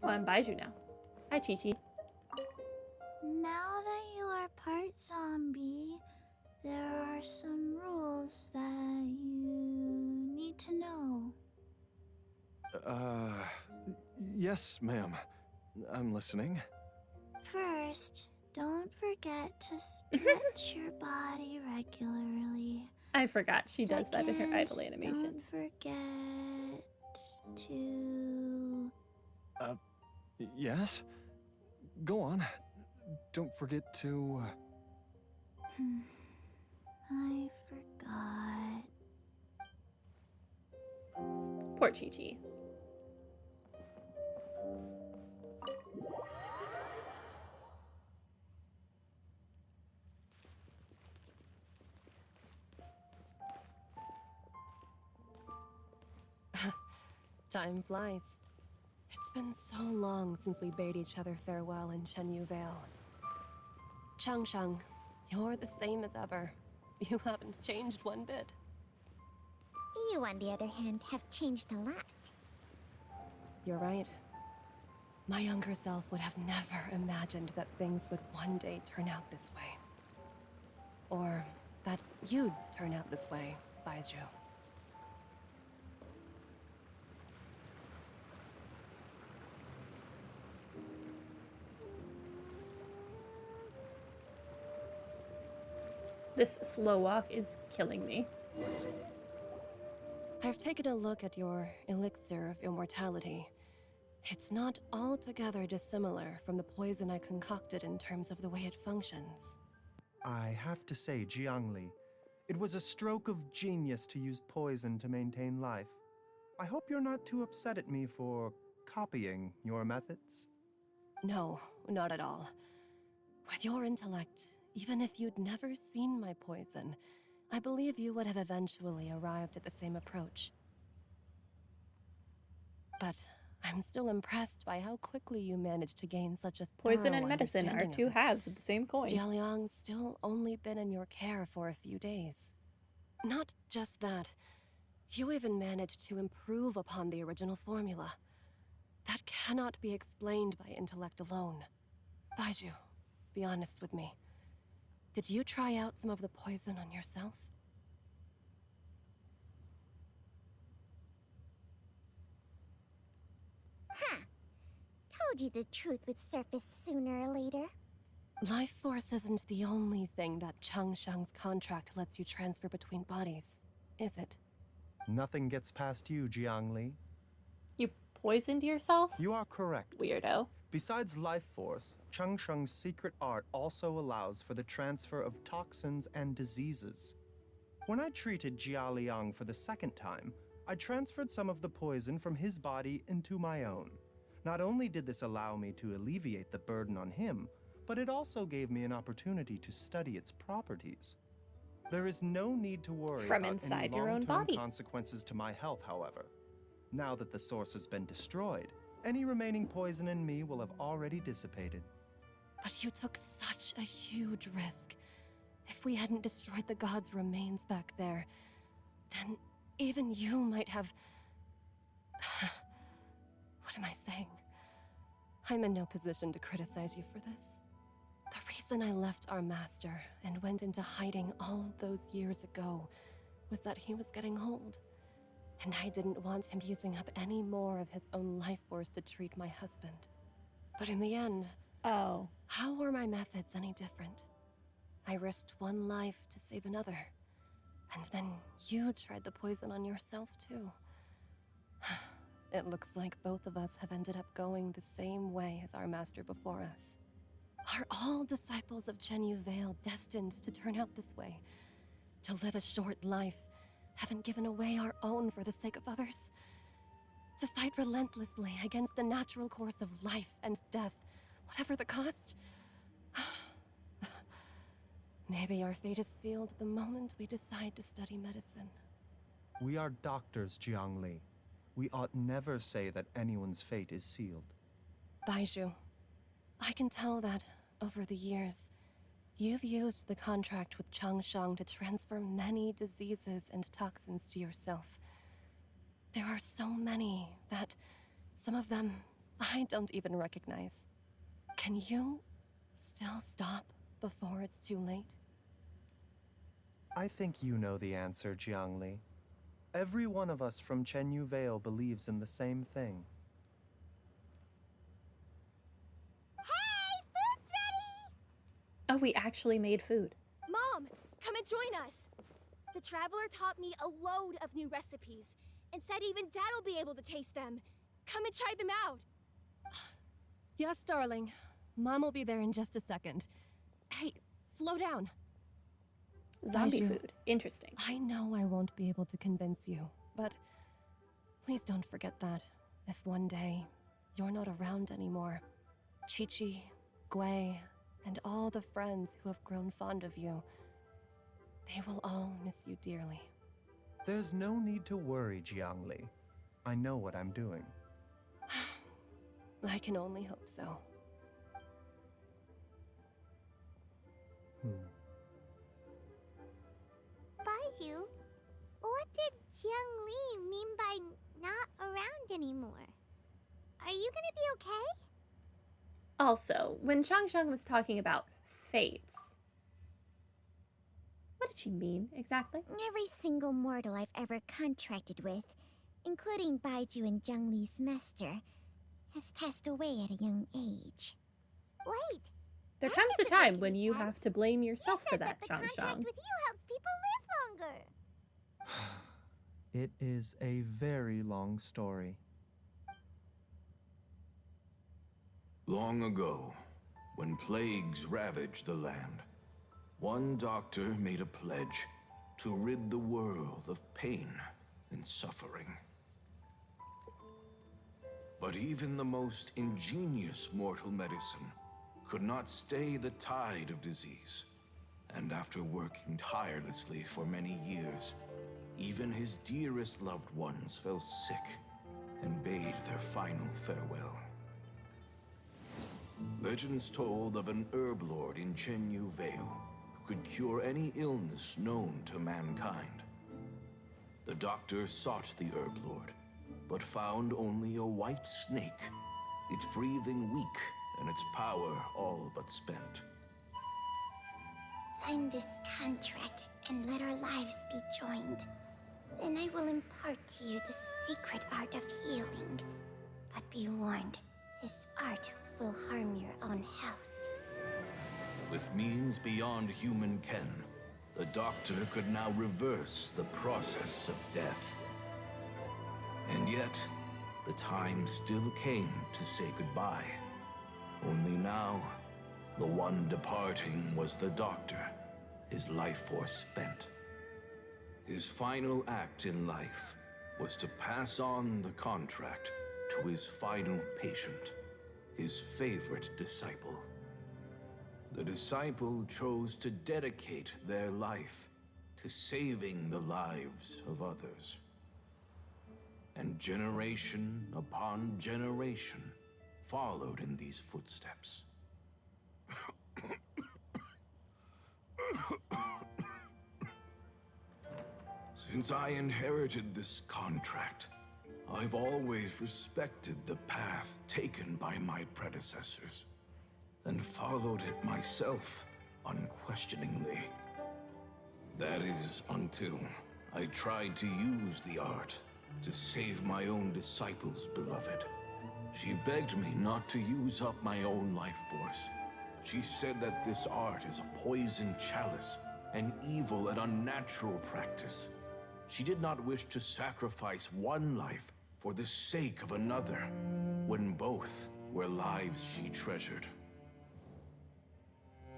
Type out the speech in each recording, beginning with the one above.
Oh, I'm Baizhu now. Hi, Chi-Chi. Now that you are part zombie, there are some rules that you need to know. Yes, ma'am. I'm listening. First, don't forget to stretch your body regularly. I forgot she does that in her idle Second, animations. don't forget to... Yes? Go on. Don't forget to... I forgot. Poor Chi-Chi. Time flies. It's been so long since we bade each other farewell in Chenyu Vale. Changsheng, you're the same as ever. You haven't changed one bit. You, on the other hand, have changed a lot. You're right. My younger self would have never imagined that things would one day turn out this way. Or that you'd turn out this way, Baizhu. This slow walk is killing me. I've taken a look at your elixir of immortality. It's not altogether dissimilar from the poison I concocted in terms of the way it functions. I have to say, Jiangli, it was a stroke of genius to use poison to maintain life. I hope you're not too upset at me for copying your methods. No, not at all. With your intellect, even if you'd never seen my poison, I believe you would have eventually arrived at the same approach. But I'm still impressed by how quickly you managed to gain such a Poison thorough and medicine are understanding two of it. halves of the same coin. Jialiang's still only been in your care for a few days. Not just that, you even managed to improve upon the original formula. That cannot be explained by intellect alone. Baizhu, be honest with me. Did you try out some of the poison on yourself? Huh. Told you the truth would surface sooner or later. Life force isn't the only thing that Changsheng's contract lets you transfer between bodies, is it? Nothing gets past you, Jiangli. You poisoned yourself? You are correct. Weirdo. Besides life force, Changsheng's secret art also allows for the transfer of toxins and diseases. When I treated Jia Liang for the second time, I transferred some of the poison from his body into my own. Not only did this allow me to alleviate the burden on him, but it also gave me an opportunity to study its properties. There is no need to worry From about inside any your own long-term body. consequences to my health, however. Now that the source has been destroyed, any remaining poison in me will have already dissipated. But you took such a huge risk. If we hadn't destroyed the god's remains back there, then even you might have... What am I saying? I'm in no position to criticize you for this. The reason I left our master and went into hiding all those years ago was that he was getting old. And I didn't want him using up any more of his own life force to treat my husband. But in the end, Oh. how were my methods any different? I risked one life to save another. And then you tried the poison on yourself too. It looks like both of us have ended up going the same way as our master before us. Are all disciples of Chenyu Vale destined to turn out this way? To live a short life, having given away our own for the sake of others? To fight relentlessly against the natural course of life and death, whatever the cost? Maybe our fate is sealed the moment we decide to study medicine. We are doctors, Jiangli. We ought never say that anyone's fate is sealed. Baizhu, I can tell that, over the years, you've used the contract with Changsheng to transfer many diseases and toxins to yourself. There are so many that, some of them, I don't even recognize. Can you still stop before it's too late? I think you know the answer, Jiangli. Every one of us from Chenyu Vale believes in the same thing. Hey, food's ready! Oh, we actually made food. Mom, come and join us. The Traveler taught me a load of new recipes and said even Dad'll be able to taste them. Come and try them out. Yes, darling. Mom will be there in just a second. Hey, slow down. Zombie Baizhu, food. Interesting. I know I won't be able to convince you, but please don't forget that if one day you're not around anymore, Chi-Chi, Gui, and all the friends who have grown fond of you, they will all miss you dearly. There's no need to worry, Jiangli. I know what I'm doing. I can only hope so. Baizhu, what did Jiang Li mean by not around anymore? Are you gonna be okay? Also, when Changsheng was talking about fates, what did she mean exactly? Every single mortal I've ever contracted with, including Baizhu and Jiang Li's master, has passed away at a young age. Wait! There that comes a doesn't make time when any you sense. have to blame yourself You for said that, the contract Changsheng. with you helps people live longer. It is a very long story. Long ago, when plagues ravaged the land, one doctor made a pledge to rid the world of pain and suffering. But even the most ingenious mortal medicine could not stay the tide of disease. And after working tirelessly for many years, even his dearest loved ones fell sick and bade their final farewell. Legends told of an herb lord in Chenyu Vale who could cure any illness known to mankind. The doctor sought the herb lord, but found only a white snake, its breathing weak and its power all but spent. Sign this contract and let our lives be joined. Then I will impart to you the secret art of healing. But be warned, this art will harm your own health. With means beyond human ken, the doctor could now reverse the process of death. And yet, the time still came to say goodbye. Only now, the one departing was the doctor, his life force spent. His final act in life was to pass on the contract to his final patient, his favorite disciple. The disciple chose to dedicate their life to saving the lives of others. And generation upon generation followed in these footsteps. Since I inherited this contract, I've always respected the path taken by my predecessors, and followed it myself unquestioningly. That is, until I tried to use the art to save my own disciple's beloved. She begged me not to use up my own life force. She said that this art is a poison chalice, an evil and unnatural practice. She did not wish to sacrifice one life for the sake of another, when both were lives she treasured.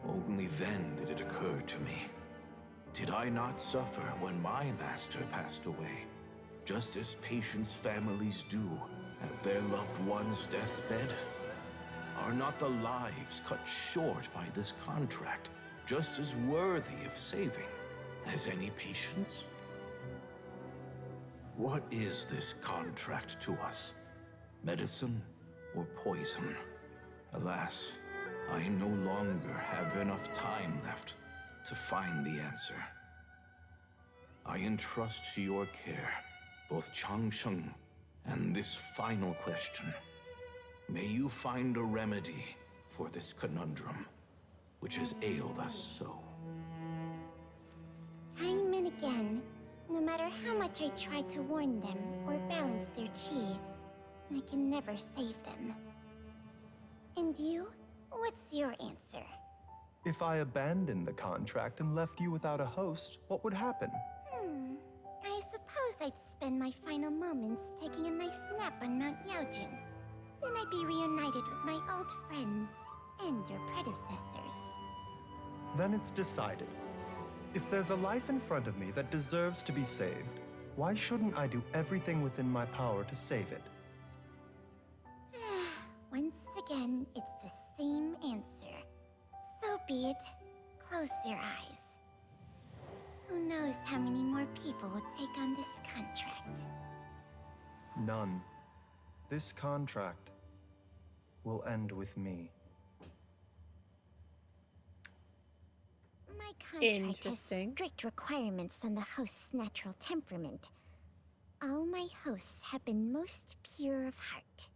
Only then did it occur to me. Did I not suffer when my master passed away, just as patients' families do at their loved one's deathbed? Are not the lives cut short by this contract just as worthy of saving as any patients? What is this contract to us? Medicine or poison? Alas, I no longer have enough time left to find the answer. I entrust to your care both Changsheng and this final question. May you find a remedy for this conundrum, which has ailed us so. Time and again, no matter how much I try to warn them or balance their chi, I can never save them. And you? What's your answer? If I abandoned the contract and left you without a host, what would happen? I suppose I'd spend my final moments taking a nice nap on Mount Yaojin. Then I'd be reunited with my old friends and your predecessors. Then it's decided. If there's a life in front of me that deserves to be saved, why shouldn't I do everything within my power to save it? Once again, it's the same answer. So be it. Close your eyes. Who knows how many more people will take on this contract? None. This contract will end with me. My contract has Interesting. strict requirements on the host's natural temperament. All my hosts have been most pure of heart.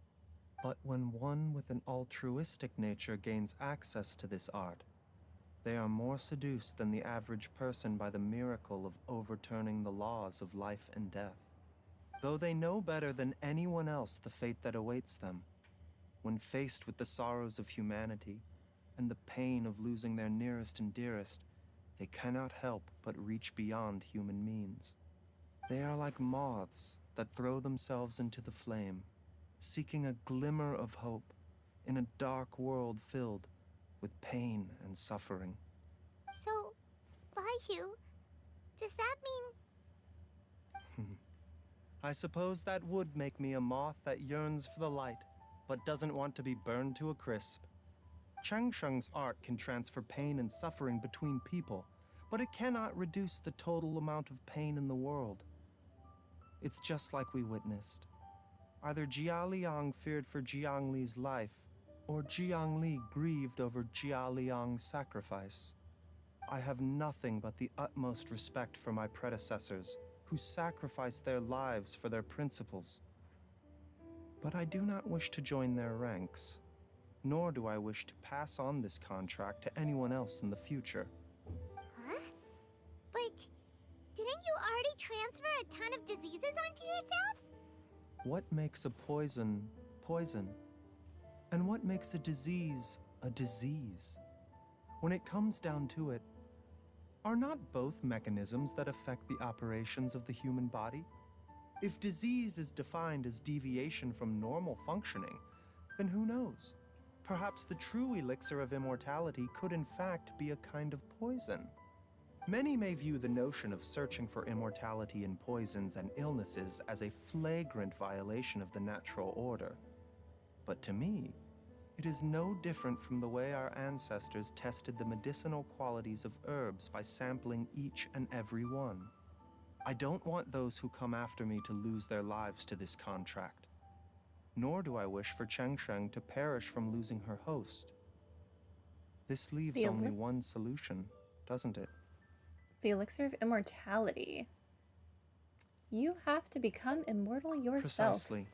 But when one with an altruistic nature gains access to this art, they are more seduced than the average person by the miracle of overturning the laws of life and death. Though they know better than anyone else the fate that awaits them, when faced with the sorrows of humanity and the pain of losing their nearest and dearest, they cannot help but reach beyond human means. They are like moths that throw themselves into the flame, seeking a glimmer of hope in a dark world filled with pain and suffering. So, Baizhu, does that mean... I suppose that would make me a moth that yearns for the light, but doesn't want to be burned to a crisp. Changsheng's art can transfer pain and suffering between people, but it cannot reduce the total amount of pain in the world. It's just like we witnessed. Either Jia Liang feared for Jiang Li's life, or Jiang Li grieved over Jia Liang's sacrifice. I have nothing but the utmost respect for my predecessors, who sacrificed their lives for their principles. But I do not wish to join their ranks, nor do I wish to pass on this contract to anyone else in the future. Huh? But didn't you already transfer a ton of diseases onto yourself? What makes a poison poison? And what makes a disease a disease? When it comes down to it, are not both mechanisms that affect the operations of the human body? If disease is defined as deviation from normal functioning, then who knows? Perhaps the true elixir of immortality could in fact be a kind of poison. Many may view the notion of searching for immortality in poisons and illnesses as a flagrant violation of the natural order. But to me, it is no different from the way our ancestors tested the medicinal qualities of herbs by sampling each and every one. I don't want those who come after me to lose their lives to this contract. Nor do I wish for Changsheng to perish from losing her host. This leaves only one solution, doesn't it? The elixir of immortality. You have to become immortal yourself. Precisely.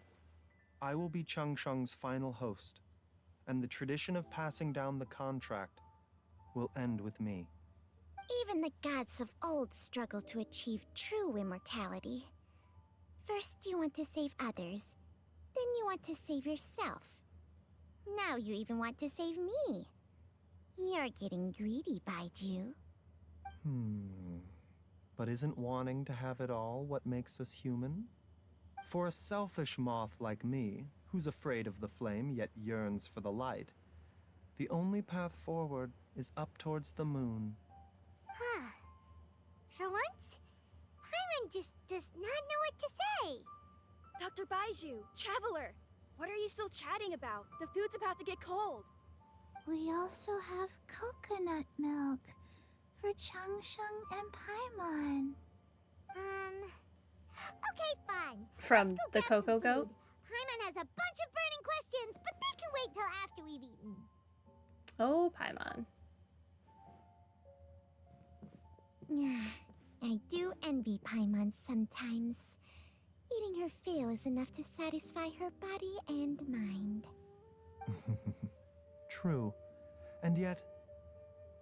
I will be Changsheng's final host, and the tradition of passing down the contract will end with me. Even the gods of old struggle to achieve true immortality. First you want to save others, then you want to save yourself. Now you even want to save me. You're getting greedy, Baizhu. But isn't wanting to have it all what makes us human? For a selfish moth like me, who's afraid of the flame yet yearns for the light, the only path forward is up towards the moon. For once, Paimon just does not know what to say. Dr. Baizhu, Traveler, what are you still chatting about? The food's about to get cold. We also have coconut milk for Changsheng and Paimon. Okay, fine. From Let's go the grab some Cocoa Goat? food. Paimon has a bunch of burning questions, but they can wait till after we've eaten. Oh, Paimon. I do envy Paimon sometimes. Eating her fill is enough to satisfy her body and mind. True. And yet,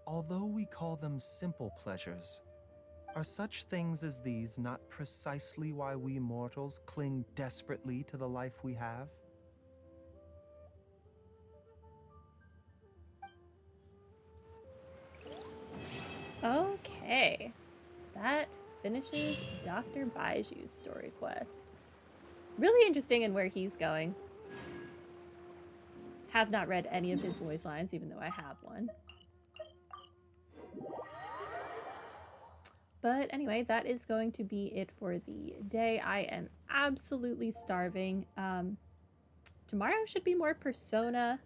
although we call them simple pleasures, are such things as these not precisely why we mortals cling desperately to the life we have? Okay. That finishes Dr. Baizhu's story quest. Really interesting in where he's going. Have not read any of his voice lines, even though I have one. But anyway, that is going to be it for the day. I am absolutely starving. Tomorrow should be more Persona.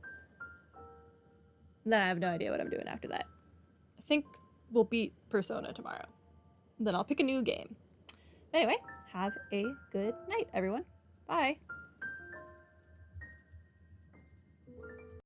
Then I have no idea what I'm doing after that. I think we'll beat Persona tomorrow. Then I'll pick a new game. Anyway, have a good night, everyone. Bye.